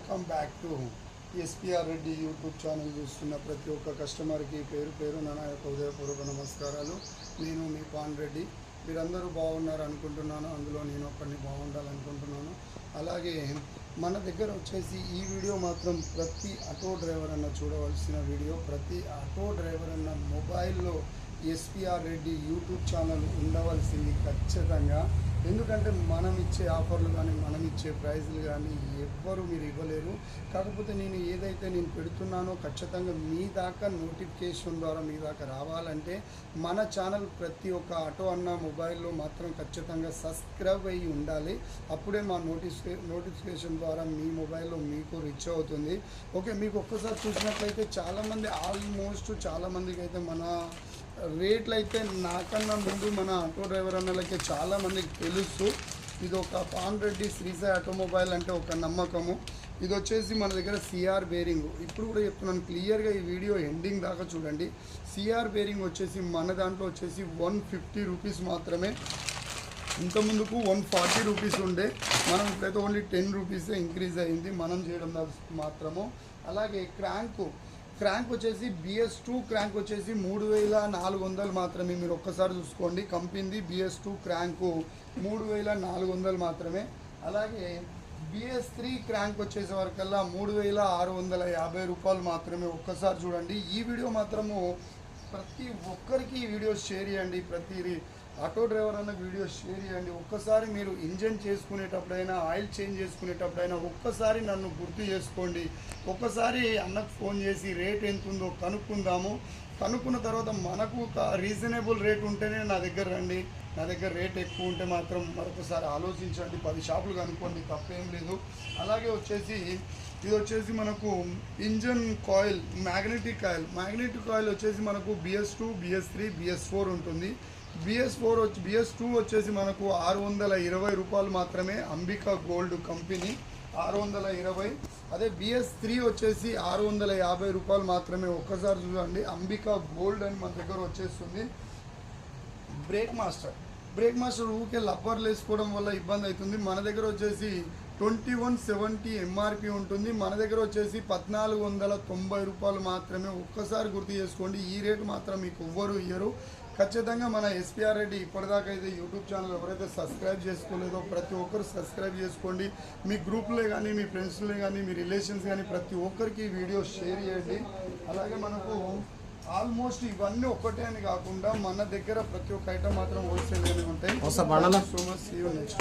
Welcome back to SPR Reddy YouTube channel చూస్తున్న ప్రతి ఒక్క కస్టమర్కి పేరు పేరు నా యొక్క ఉదయపూర్వక నమస్కారాలు. నేను మీ పాన్ రెడ్డి. మీరందరూ బాగున్నారు అనుకుంటున్నాను, అందులో నేను ఒక్కడిని బాగుండాలనుకుంటున్నాను. అలాగే మన దగ్గర వచ్చేసి ఈ వీడియో మాత్రం ప్రతి ఆటో డ్రైవర్ అన్న చూడవలసిన వీడియో. ప్రతి ఆటో డ్రైవర్ అన్న మొబైల్లో ఎస్పీఆర్ రెడ్డి యూట్యూబ్ ఛానల్ ఉండవలసింది ఖచ్చితంగా. ఎందుకంటే మనం ఇచ్చే ఆఫర్లు కానీ మనం ఇచ్చే ప్రైజులు కానీ ఎవ్వరు మీరు ఇవ్వలేరు. కాకపోతే నేను ఏదైతే నేను పెడుతున్నానో ఖచ్చితంగా మీ దాకా నోటిఫికేషన్ ద్వారా మీ దాకా రావాలంటే మన ఛానల్ ప్రతి ఒక్క ఆటో అన్న మొబైల్లో మాత్రం ఖచ్చితంగా సబ్స్క్రైబ్ అయ్యి ఉండాలి. అప్పుడే మా నోటిఫికేషన్ ద్వారా మీ మొబైల్లో మీకు రీచ్ అవుతుంది. ఓకే, మీకు ఒక్కసారి చూసినట్లయితే చాలామంది ఆల్మోస్ట్ చాలామందికి అయితే మన రేట్లు అయితే నాకన్నా ముందు మన ఆటో డ్రైవర్ అన్నలకి చాలామందికి తెలుసు. ఇది ఒక పాన్ రెడ్డి శ్రీసాయి ఆటోమొబైల్ అంటే ఒక నమ్మకము. ఇది వచ్చేసి మన దగ్గర సిఆర్ బేరింగ్. ఇప్పుడు కూడా చెప్తున్నాను క్లియర్గా, ఈ వీడియో ఎండింగ్ దాకా చూడండి. సిఆర్ బేరింగ్ వచ్చేసి మన దాంట్లో వచ్చేసి 150 రూపీస్ మాత్రమే. ఇంతకుముందుకు 140 రూపీస్ ఉండే, మనం ఇప్పుడైతే ఓన్లీ 10 రూపీసే ఇంక్రీజ్ అయింది మనం చేయడం మాత్రము. అలాగే క్రాంక్ వచ్చేసి BS2 క్రాంక్ వచ్చేసి 3400 మాత్రమే. మీరు ఒక్కసారి చూసుకోండి, కంపెనీ BS2 క్రాంకు 3400 మాత్రమే. అలాగే BS3 క్రాంక్ వచ్చేసే వరకల్లా 3650 రూపాయలు మాత్రమే. ఒక్కసారి చూడండి. ఈ వీడియో మాత్రము ప్రతి ఒక్కరికి ఈ వీడియో షేర్ చేయండి. ప్రతి ఆటో డ్రైవర్ అన్న వీడియో షేర్ చేయండి. ఒక్కసారి మీరు ఇంజన్ చేసుకునేటప్పుడైనా, ఆయిల్ చేంజ్ చేసుకునేటప్పుడైనా ఒక్కసారి నన్ను గుర్తు చేసుకోండి. ఒక్కసారి అన్నకు ఫోన్ చేసి రేట్ ఎంత ఉందో కనుక్కుందాము. కనుక్కున్న తర్వాత మనకు ఒక రీజనబుల్ రేట్ ఉంటేనే నా దగ్గర రండి. నా దగ్గర రేట్ ఎక్కువ ఉంటే మాత్రం మరొకసారి ఆలోచించండి. 10 షాపులు కనుక్కోండి, తప్పేం లేదు. అలాగే ఇది వచ్చేసి మనకు ఇంజన్ కాయిల్, మ్యాగ్నెటిక్ కాయిల్ వచ్చేసి మనకు BS2, BS3, BS4 ఉంటుంది. BS2 వచ్చేసి మనకు 620 రూపాయలు మాత్రమే. Ambika gold company 620. అదే BS3 వచ్చేసి 650 రూపాయలు మాత్రమే. ఒక్కసారి చూడండి, అంబికా గోల్డ్ అని మన దగ్గర వచ్చేస్తుంది. బ్రేక్ మాస్టర్ ఊకే లబ్బర్లు వేసుకోవడం వల్ల ఇబ్బంది అవుతుంది. మన దగ్గర వచ్చేసి 2170 MRP ఉంటుంది. మన దగ్గర వచ్చేసి 1490 రూపాయలు మాత్రమే. ఒక్కసారి గుర్తు చేసుకోండి, ఈ రేటు మాత్రం మీకు ఎవ్వరు ఇయ్యరు. ఖచ్చితంగా మన ఎస్పీఆర్ రెడ్డి ఇప్పటిదాకా అయితే యూట్యూబ్ ఛానల్ ఎవరైతే సబ్స్క్రైబ్ చేసుకోలేదో ప్రతి ఒక్కరు సబ్స్క్రైబ్ చేసుకోండి. మీ గ్రూప్లే కానీ, మీ ఫ్రెండ్స్లే కానీ, మీ రిలేషన్స్ కానీ ప్రతి ఒక్కరికి ఈ వీడియో షేర్ చేయండి. అలాగే మనకు ఆల్మోస్ట్ ఇవన్నీ ఒక్కటే అని కాకుండా మన దగ్గర ప్రతి ఒక్క ఐటమ్ మాత్రం హోల్సేల్ ఉంటాయి. So much.